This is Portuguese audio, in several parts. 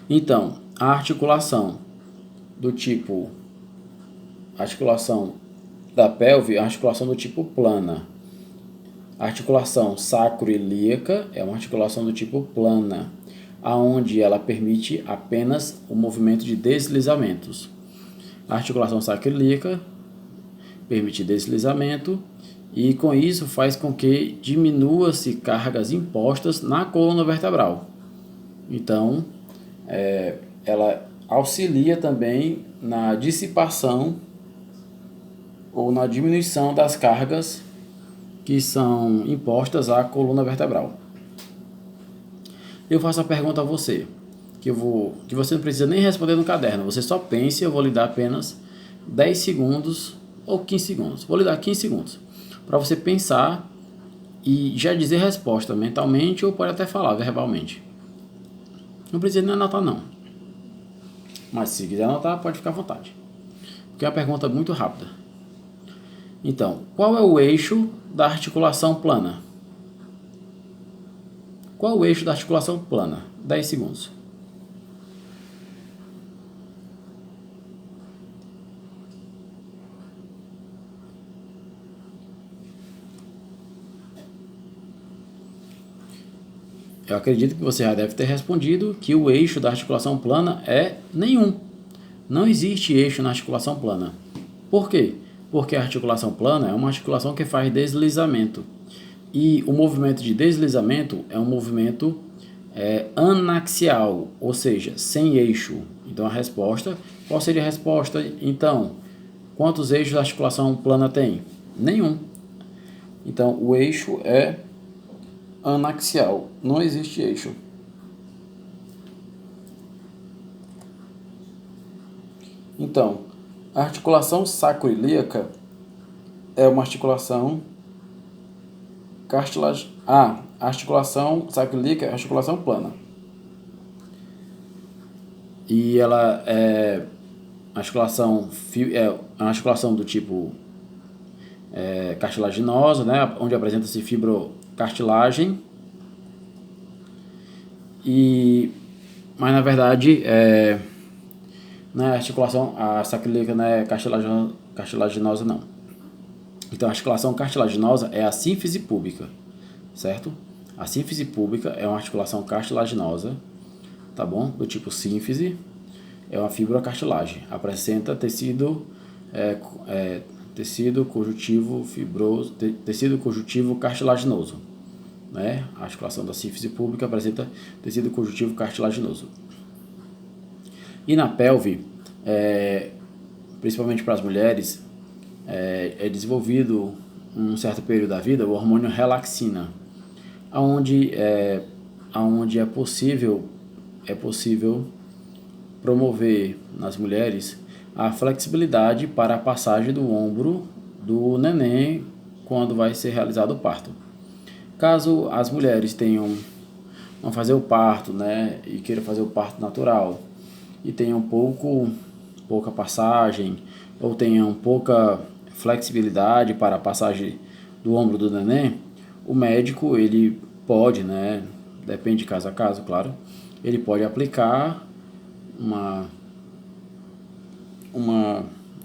Então, a articulação do tipo, articulação da pelve é uma articulação do tipo plana. A articulação sacroiliaca é uma articulação do tipo plana, aonde ela permite apenas o movimento de deslizamentos. A articulação sacroiliaca permite deslizamento e com isso faz com que diminua-se cargas impostas na coluna vertebral. Então, ela auxilia também na dissipação ou na diminuição das cargas que são impostas à coluna vertebral. Eu faço a pergunta a você, que você não precisa nem responder no caderno, você só pense, eu vou lhe dar apenas 10 segundos ou 15 segundos. Vou lhe dar 15 segundos para você pensar e já dizer a resposta mentalmente ou pode até falar verbalmente. Não precisa nem anotar não. Mas se quiser anotar, pode ficar à vontade. Porque é uma pergunta muito rápida. Então, qual é o eixo da articulação plana? Qual é o eixo da articulação plana? 10 segundos. Eu acredito que você já deve ter respondido que o eixo da articulação plana é nenhum. Não existe eixo na articulação plana. Por quê? Porque a articulação plana é uma articulação que faz deslizamento. E o movimento de deslizamento é um movimento anaxial, ou seja, sem eixo. Então a resposta, qual seria a resposta? Então, quantos eixos a articulação plana tem? Nenhum. Então o eixo é anaxial, não existe eixo. Então, a articulação sacroiliaca é uma articulação cartilaginosa. A articulação sacroiliaca é a articulação plana. E ela é uma articulação do tipo cartilaginosa, né, onde apresenta-se fibrocartilagem. Mas na verdade não é articulação, a sacroiliaca não é cartilaginosa não. Então a articulação cartilaginosa é a sínfise púbica, certo? A sínfise púbica é uma articulação cartilaginosa, tá bom? Do tipo sínfise, é uma fibrocartilagem, apresenta tecido conjuntivo fibroso, tecido conjuntivo cartilaginoso, né? A articulação da sínfise púbica apresenta tecido conjuntivo cartilaginoso. E na pelve, principalmente para as mulheres, é desenvolvido um certo período da vida o hormônio relaxina, onde é possível promover nas mulheres a flexibilidade para a passagem do ombro do neném quando vai ser realizado o parto. Caso as mulheres vão fazer o parto, né, e queiram fazer o parto natural e tenham pouca passagem ou tenham pouca flexibilidade para a passagem do ombro do neném, o médico ele pode, né, depende de caso a caso, claro, ele pode aplicar uma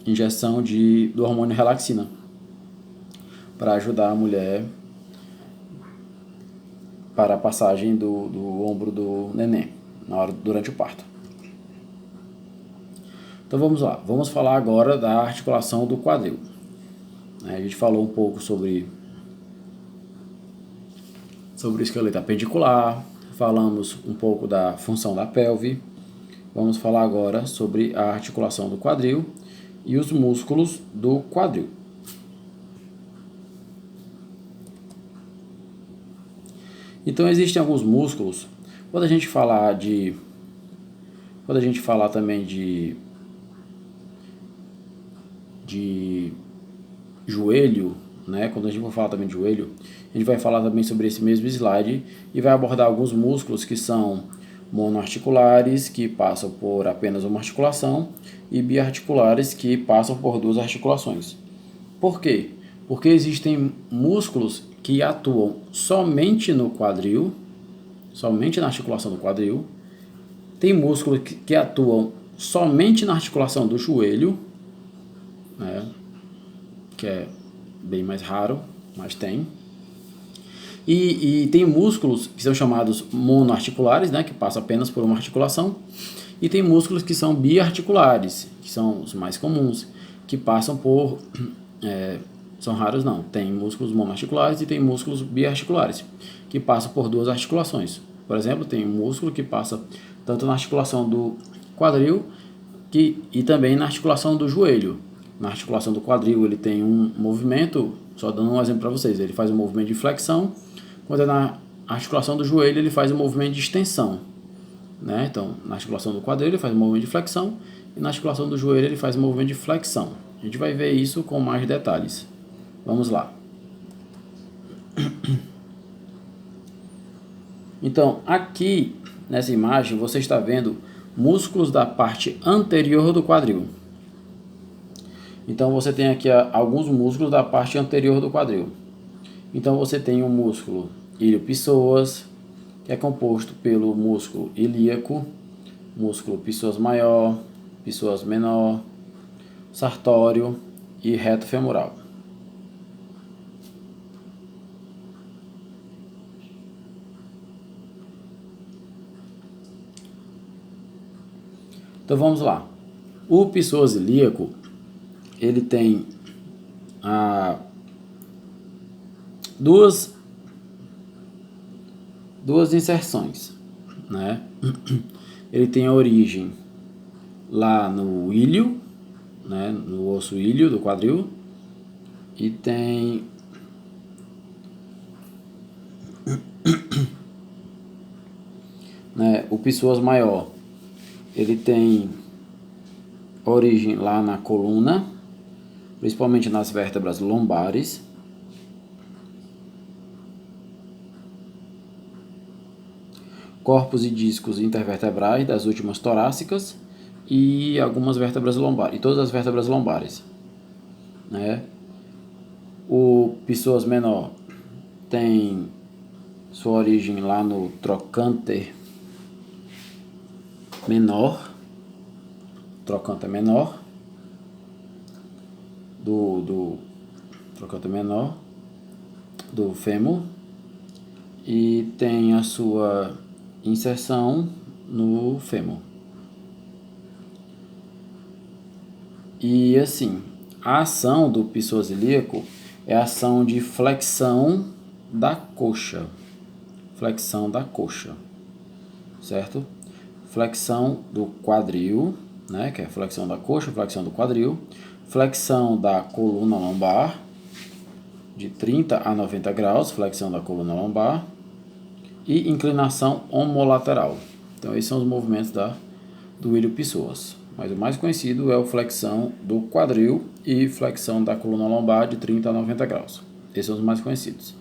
injeção do hormônio relaxina para ajudar a mulher para a passagem do ombro do neném durante o parto. Então vamos lá, vamos falar agora da articulação do quadril. A gente falou um pouco sobre o esqueleto apendicular, falamos um pouco da função da pelve. Vamos falar agora sobre a articulação do quadril e os músculos do quadril. Então existem alguns músculos. Quando a gente falar também de joelho, né? Quando a gente for falar também de joelho, a gente vai falar também sobre esse mesmo slide e vai abordar alguns músculos que são monoarticulares, que passam por apenas uma articulação, e biarticulares, que passam por duas articulações. Por quê? Porque existem músculos que atuam somente no quadril, somente na articulação do quadril, Tem músculos que atuam somente na articulação do joelho, né? Que é bem mais raro, mas tem. E tem músculos que são chamados monoarticulares, né? Que passam apenas por uma articulação. E tem músculos que são biarticulares, que são os mais comuns, que passam por... são raros não, tem músculos monoarticulares e tem músculos biarticulares, que passam por duas articulações. Por exemplo, tem um músculo que passa tanto na articulação do quadril e também na articulação do joelho. Na articulação do quadril ele tem um movimento, só dando um exemplo para vocês, ele faz um movimento de flexão, quando é na articulação do joelho ele faz um movimento de extensão. Né? Então, na articulação do quadril ele faz um movimento de flexão e na articulação do joelho ele faz um movimento de flexão. A gente vai ver isso com mais detalhes. Vamos lá. Então, aqui nessa imagem você está vendo músculos da parte anterior do quadril. Então, você tem aqui alguns músculos da parte anterior do quadril. Então, você tem o músculo ilio-psoas, que é composto pelo músculo ilíaco, músculo psoas maior, psoas menor, sartório e reto femoral. Então vamos lá. O psoas ilíaco, ele tem duas inserções, né? Ele tem a origem lá no ilho, né? No osso ilho do quadril, e tem né, o psoas maior, ele tem origem lá na coluna, principalmente nas vértebras lombares. Corpos e discos intervertebrais das últimas torácicas e algumas vértebras lombares, e todas as vértebras lombares, né? O psoas menor tem sua origem lá no trocânter menor, do trocânter menor do fêmur, e tem a sua inserção no fêmur. E assim, a ação do psoas ilíaco é a ação de flexão da coxa. Certo? Flexão do quadril, né, que é flexão da coxa, flexão do quadril, flexão da coluna lombar, de 30 a 90 graus, flexão da coluna lombar, e inclinação homolateral. Então, esses são os movimentos do ilio-psoas. Mas o mais conhecido é o flexão do quadril e flexão da coluna lombar de 30 a 90 graus. Esses são os mais conhecidos.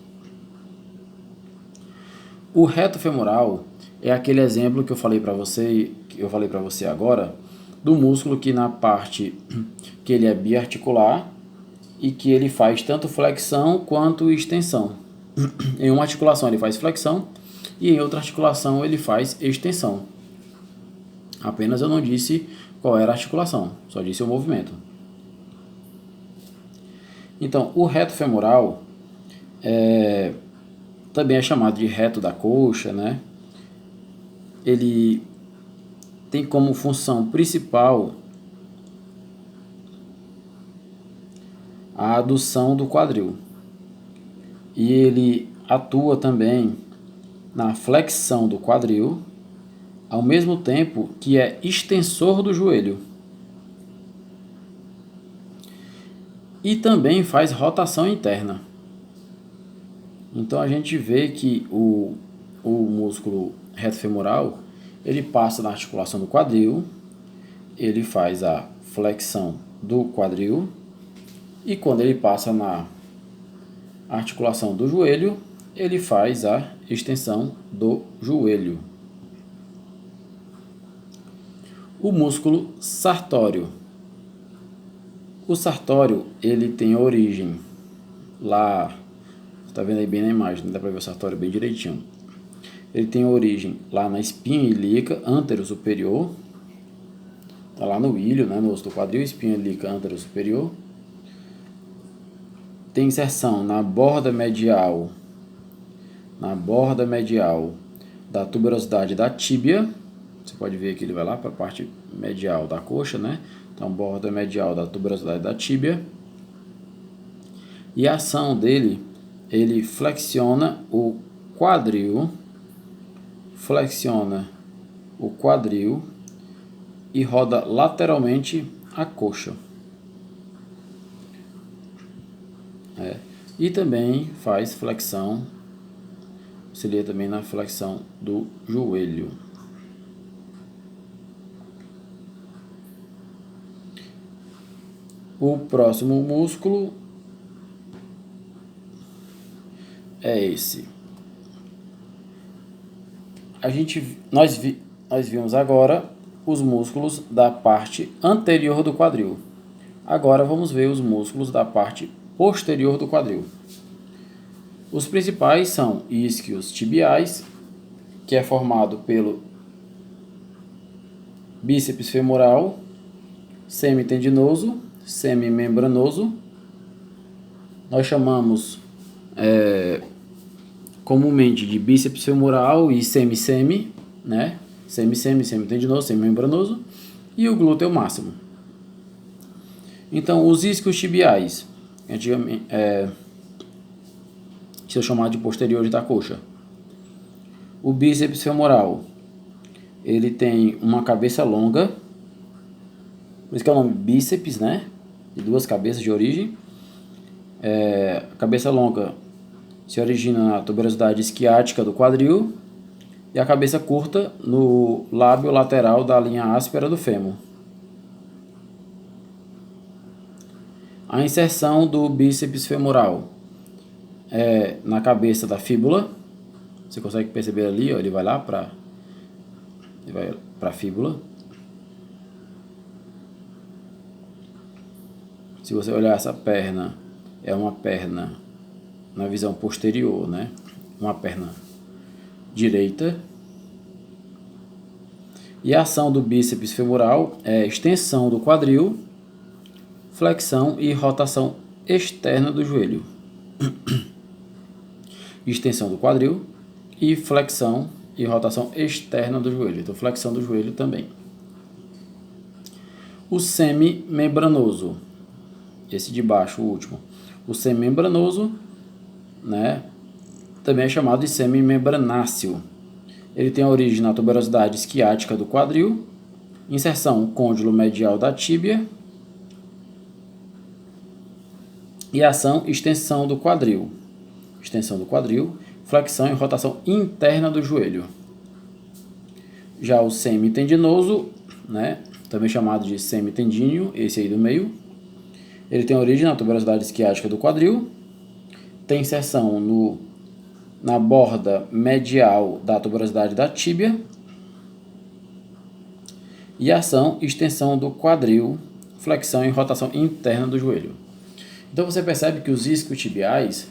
O reto femoral é aquele exemplo que eu falei para você agora, do músculo que na parte que ele é biarticular e que ele faz tanto flexão quanto extensão. Em uma articulação ele faz flexão e em outra articulação ele faz extensão. Apenas eu não disse qual era a articulação, só disse o movimento. Então, o reto femoral também é chamado de reto da coxa, né? Ele tem como função principal a adução do quadril. E ele atua também na flexão do quadril, ao mesmo tempo que é extensor do joelho. E também faz rotação interna. Então a gente vê que o músculo reto femoral, ele passa na articulação do quadril, ele faz a flexão do quadril, e quando ele passa na articulação do joelho, ele faz a extensão do joelho. O músculo sartório. O sartório, ele tem origem lá, está vendo aí bem na imagem, dá para ver o sartório bem direitinho. ele tem origem lá na espinha ilíaca anterosuperior, tá lá no ilho, né, no osso do quadril, espinha ilíaca anterosuperior. Tem inserção na borda medial da tuberosidade da tíbia. Você pode ver que ele vai lá para a parte medial da coxa, né? Então, borda medial da tuberosidade da tíbia. E a ação dele, ele flexiona o quadril e roda lateralmente a coxa. E também faz flexão, auxilia também na flexão do joelho. O próximo músculo é esse. Nós vimos agora os músculos da parte anterior do quadril. Agora vamos ver os músculos da parte posterior do quadril. Os principais são isquios tibiais, que é formado pelo bíceps femoral, semitendinoso, semimembranoso. Nós chamamos comumente de bíceps femoral e semi-semi, né? Semi-semi, semitendinoso, semimembranoso, e o glúteo máximo. Então, os isquios tibiais, antigamente, que são chamados de posteriores da coxa. O bíceps femoral, ele tem uma cabeça longa, por isso que é o nome bíceps, né? De duas cabeças de origem. A cabeça longa se origina na tuberosidade isquiática do quadril e a cabeça curta no lábio lateral da linha áspera do fêmur. A inserção do bíceps femoral é na cabeça da fíbula. Você consegue perceber ali, ó, ele vai lá para a fíbula. Se você olhar essa perna, é uma perna na visão posterior, né? Uma perna direita. E a ação do bíceps femoral é extensão do quadril, flexão e rotação externa do joelho. Extensão do quadril e flexão e rotação externa do joelho. Então, flexão do joelho também. O semimembranoso, esse de baixo, o último. O semimembranoso, né, também é chamado de semimembranáceo. Ele tem a origem na tuberosidade isquiática do quadril, inserção côndilo medial da tíbia e ação extensão do quadril. Extensão do quadril, flexão e rotação interna do joelho. Já o semitendinoso, né, também chamado de semitendíneo, esse aí do meio, ele tem origem na tuberosidade isquiática do quadril, tem inserção na borda medial da tuberosidade da tíbia e ação extensão do quadril, flexão e rotação interna do joelho. Então você percebe que os isquiotibiais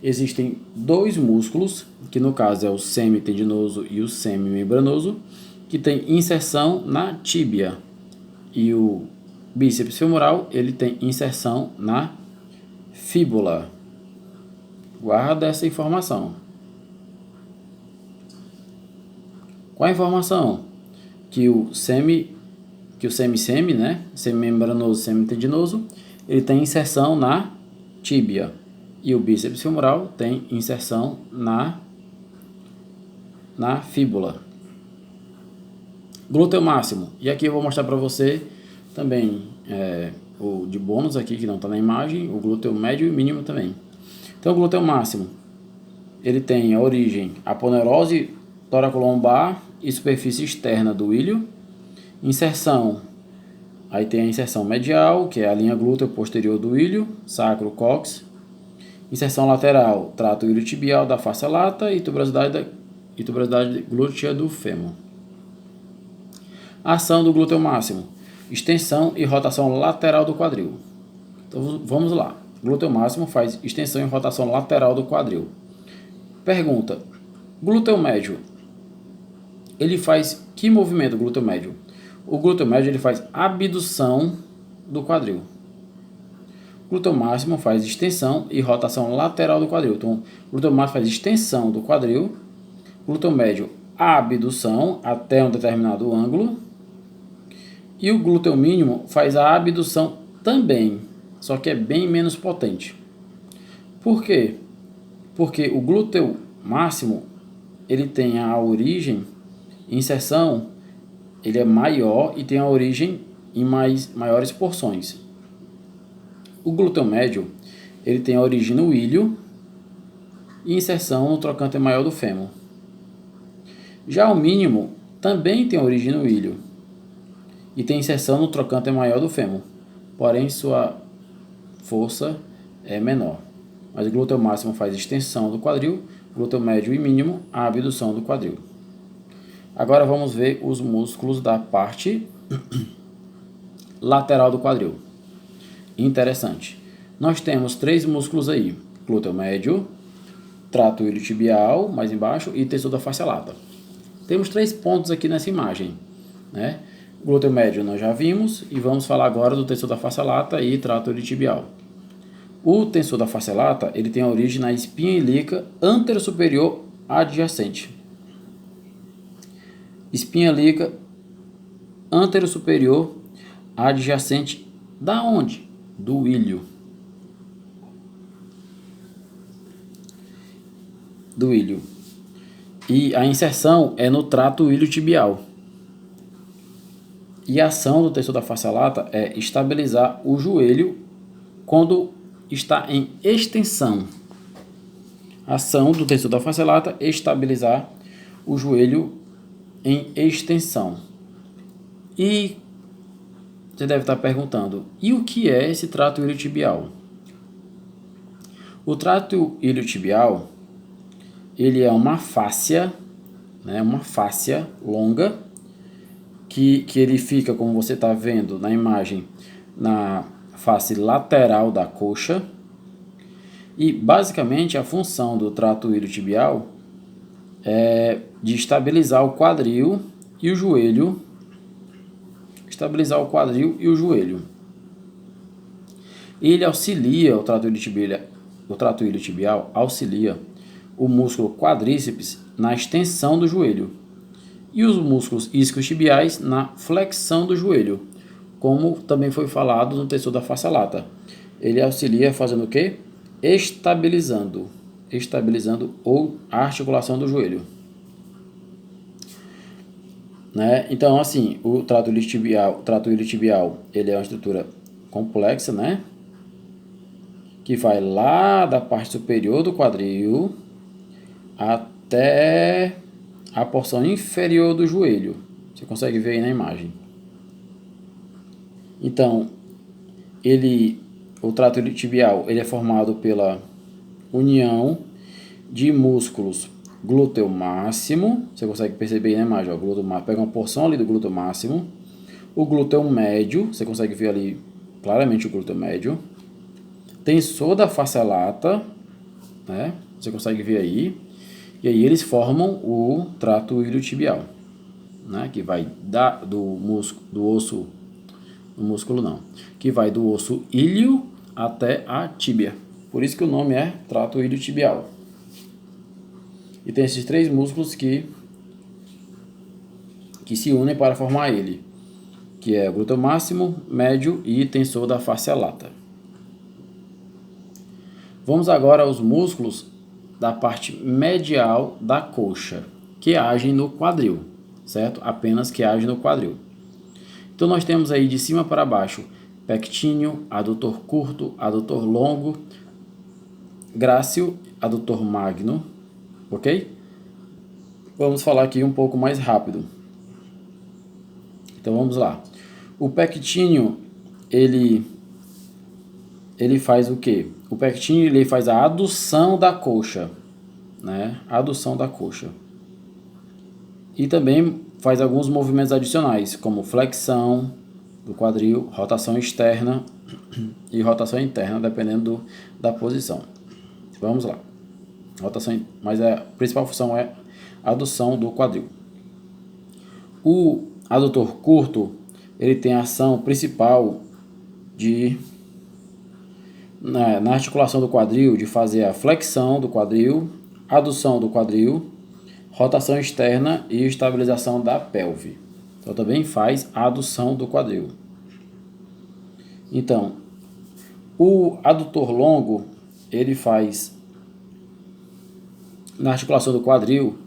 existem dois músculos, que no caso é o semitendinoso e o semimembranoso, que tem inserção na tíbia, e o bíceps femoral ele tem inserção na fíbula. Guarda essa informação. Qual a informação? Que o semi-semi, né, semimembranoso, semitendinoso, ele tem inserção na tíbia. E o bíceps femoral tem inserção na fíbula. Glúteo máximo. E aqui eu vou mostrar para você também o de bônus aqui, que não está na imagem, o glúteo médio e mínimo também. Então, o glúteo máximo, ele tem a origem aponeurose toracolombar e superfície externa do ilho. Inserção, aí tem a inserção medial, que é a linha glútea posterior do ilho, sacro, cóccix. Inserção lateral, trato iliotibial da face lata e tuberosidade glútea do fêmur. Ação do glúteo máximo, extensão e rotação lateral do quadril. Então vamos lá. Glúteo máximo faz extensão e rotação lateral do quadril. Pergunta: glúteo médio ele faz que movimento, o glúteo médio? O glúteo médio ele faz abdução do quadril. O glúteo máximo faz extensão e rotação lateral do quadril. Então, o glúteo máximo faz extensão do quadril, o glúteo médio abdução até um determinado ângulo e o glúteo mínimo faz a abdução também, só que é bem menos potente. Por quê? Porque o glúteo máximo ele tem a origem, inserção, ele é maior e tem a origem em maiores porções. O glúteo médio ele tem a origem no ilho e inserção no trocânter maior do fêmur. Já o mínimo também tem origem no ilho e tem inserção no trocânter maior do fêmur, porém sua força é menor. Mas o glúteo máximo faz extensão do quadril, glúteo médio e mínimo a abdução do quadril. Agora vamos ver os músculos da parte lateral do quadril. Interessante. Nós temos 3 músculos aí: glúteo médio, trato iliotibial, mais embaixo, e tensor da face lata. Temos 3 pontos aqui nessa imagem, né? Glúteo médio nós já vimos e vamos falar agora do tensor da face lata e trato iliotibial. O tensor da face lata ele tem a origem na espinha ilíaca anterosuperior adjacente. Espinha ilíaca anterosuperior adjacente da onde? Do ilho. Do ilho. E a inserção é no trato iliotibial. E a ação do tensor da face lata é estabilizar o joelho quando está em extensão. A ação do tensor da face lata é estabilizar o joelho em extensão. E você deve estar perguntando, e o que é esse trato iliotibial? O trato iliotibial ele é uma fáscia, né, uma fáscia longa, que ele fica, como você está vendo na imagem, na face lateral da coxa. E basicamente a função do trato iliotibial é de estabilizar o quadril e o joelho. Estabilizar o quadril e o joelho. Ele auxilia, o trato iliotibial auxilia o músculo quadríceps na extensão do joelho e os músculos isquiotibiais na flexão do joelho, como também foi falado no tensor da face lata. Ele auxilia fazendo o quê? Estabilizando a articulação do joelho. Né? Então, assim, o trato iliotibial ele é uma estrutura complexa, né? Que vai lá da parte superior do quadril até a porção inferior do joelho. Você consegue ver aí na imagem. Então, o trato iliotibial ele é formado pela união de músculos glúteo máximo. Você consegue perceber aí na imagem, ó, glúteo máximo, pega uma porção ali do glúteo máximo. O glúteo médio, você consegue ver ali claramente o glúteo médio. Tensor da face lata, né? Você consegue ver aí. E aí eles formam o trato iliotibial, né? Que vai que vai do osso íleo até a tíbia. Por isso que o nome é trato iliotibial. E tem esses 3 músculos que se unem para formar ele, que é o glúteo máximo, médio e tensor da face lata. Vamos agora aos músculos da parte medial da coxa, que agem no quadril, certo? Apenas que agem no quadril. Então nós temos aí de cima para baixo pectíneo, adutor curto, adutor longo, grácil, adutor magno, ok? Vamos falar aqui um pouco mais rápido. Então vamos lá. O pectíneo ele faz o quê? O pectíneo ele faz a adução da coxa, né? Adução da coxa. E também faz alguns movimentos adicionais, como flexão do quadril, rotação externa e rotação interna, dependendo da posição. Vamos lá. Rotação, mas a principal função é a adução do quadril. O adutor curto, ele tem a ação principal na articulação do quadril, de fazer a flexão do quadril, adução do quadril, rotação externa e estabilização da pelve. Então também faz a adução do quadril. Então, o adutor longo, ele faz na articulação do quadril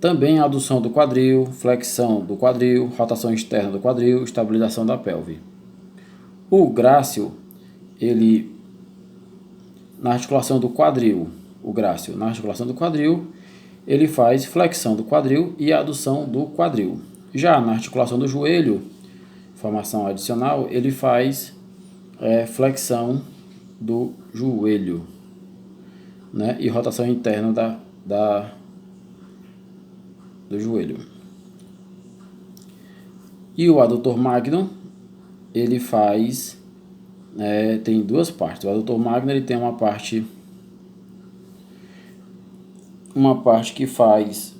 também a adução do quadril, flexão do quadril, rotação externa do quadril, estabilização da pelve. O grácil, ele na articulação do quadril, na articulação do quadril, ele faz flexão do quadril e adução do quadril. Já na articulação do joelho, formação adicional, ele faz flexão do joelho, né? E rotação interna do joelho. E o adutor magno, ele faz, tem duas partes. O adutor magno, ele tem uma parte que faz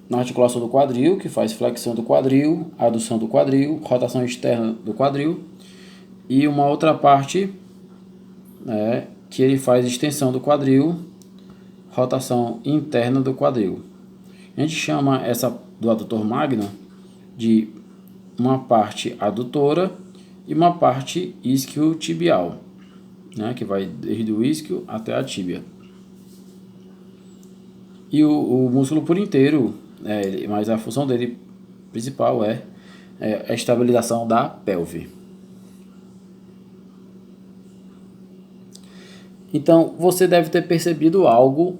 na articulação do quadril, que faz flexão do quadril, adução do quadril, rotação externa do quadril, e uma outra parte que ele faz extensão do quadril, rotação interna do quadril. A gente chama essa do adutor magno de uma parte adutora e uma parte isquiotibial, né, que vai desde o isquio até a tíbia. E o músculo por inteiro, mas a função dele principal é a estabilização da pelve. Então, você deve ter percebido algo,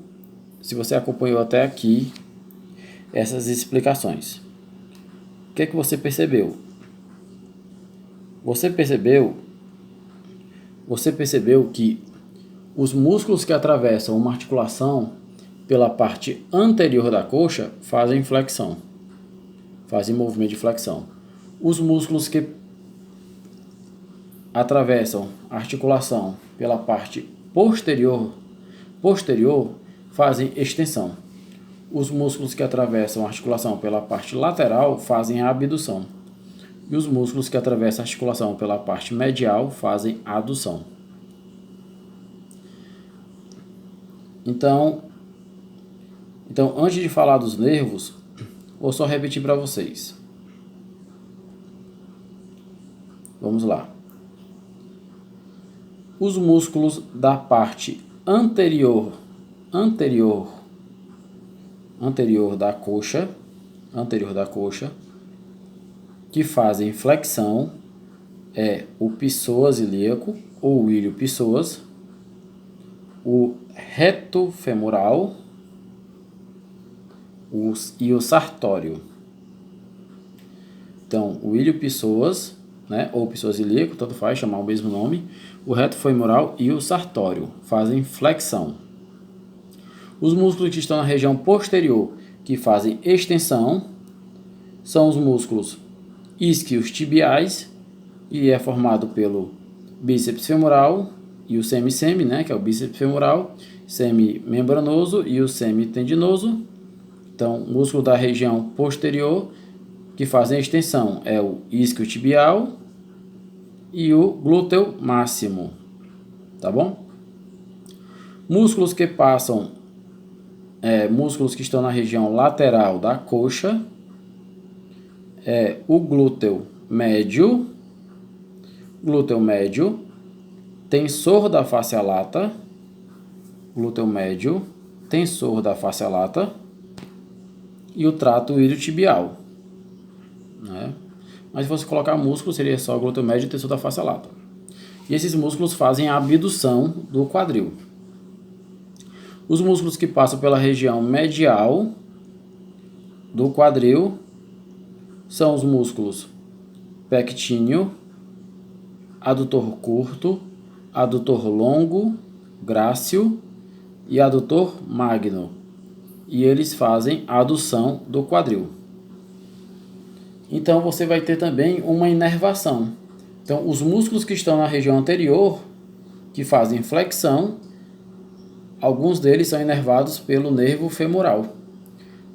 se você acompanhou até aqui, essas explicações. O que é que você percebeu? Você percebeu que os músculos que atravessam uma articulação pela parte anterior da coxa fazem flexão, fazem movimento de flexão. Os músculos que atravessam a articulação pela parte posterior fazem extensão. Os músculos que atravessam a articulação pela parte lateral fazem a abdução. E os músculos que atravessam a articulação pela parte medial fazem a adução. Então, antes de falar dos nervos, vou só repetir para vocês. Vamos lá. Os músculos da parte anterior da coxa, que fazem flexão, é o psoas ilíaco ou o ilho psoas, o reto femoral e o sartório. Então, o ilho psoas, né, ou psoas ilíaco, tanto faz chamar o mesmo nome, o reto femoral e o sartório fazem flexão. Os músculos que estão na região posterior, que fazem extensão, são os músculos isquios tibiais, e é formado pelo bíceps femoral e o semissemi, né, que é o bíceps femoral, semimembranoso e o semitendinoso. Então, o músculo da região posterior que fazem extensão é o isquiotibial e o glúteo máximo, tá bom? Músculos que estão na região lateral da coxa é o glúteo médio, tensor da face lata, e o trato iliotibial, né? Mas se fosse colocar músculo, seria só o glúteo médio e tensor da face lata. E esses músculos fazem a abdução do quadril. Os músculos que passam pela região medial do quadril são os músculos pectíneo, adutor curto, adutor longo, grácil e adutor magno. E eles fazem a adução do quadril. Então você vai ter também uma inervação. Então os músculos que estão na região anterior, que fazem flexão, alguns deles são inervados pelo nervo femoral.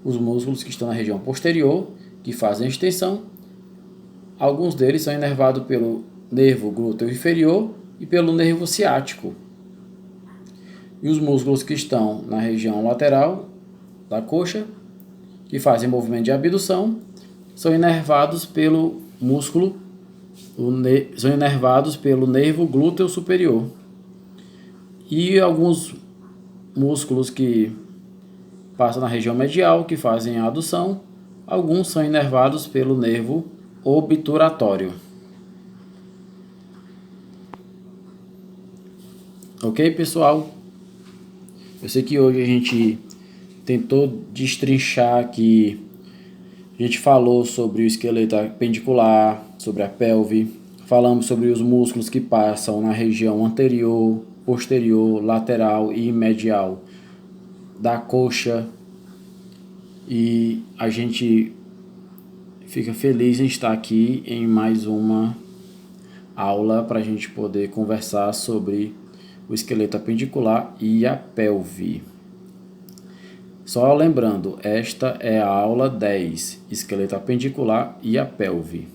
Os músculos que estão na região posterior, que fazem extensão. Alguns deles são inervados pelo nervo glúteo inferior e pelo nervo ciático. E os músculos que estão na região lateral da coxa, que fazem movimento de abdução, são inervados pelo nervo glúteo superior. E alguns músculos que passam na região medial, que fazem a adução, alguns são inervados pelo nervo obturatório. Ok, pessoal? Eu sei que hoje a gente tentou destrinchar aqui, a gente falou sobre o esqueleto apendicular, sobre a pelve, falamos sobre os músculos que passam na região anterior, posterior, lateral e medial da coxa, e a gente fica feliz em estar aqui em mais uma aula para a gente poder conversar sobre o esqueleto apendicular e a pelve. Só lembrando, esta é a aula 10, esqueleto apendicular e a pelve.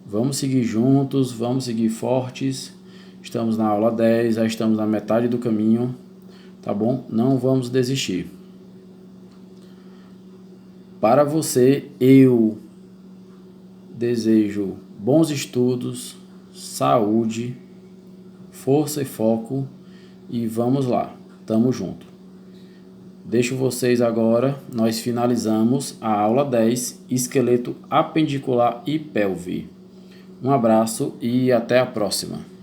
Vamos seguir juntos, vamos seguir fortes. Estamos na aula 10, já estamos na metade do caminho, tá bom? Não vamos desistir. Para você, eu desejo bons estudos, saúde, força e foco, e vamos lá, tamo junto. Deixo vocês agora, nós finalizamos a aula 10, esqueleto apendicular e pelve. Um abraço e até a próxima.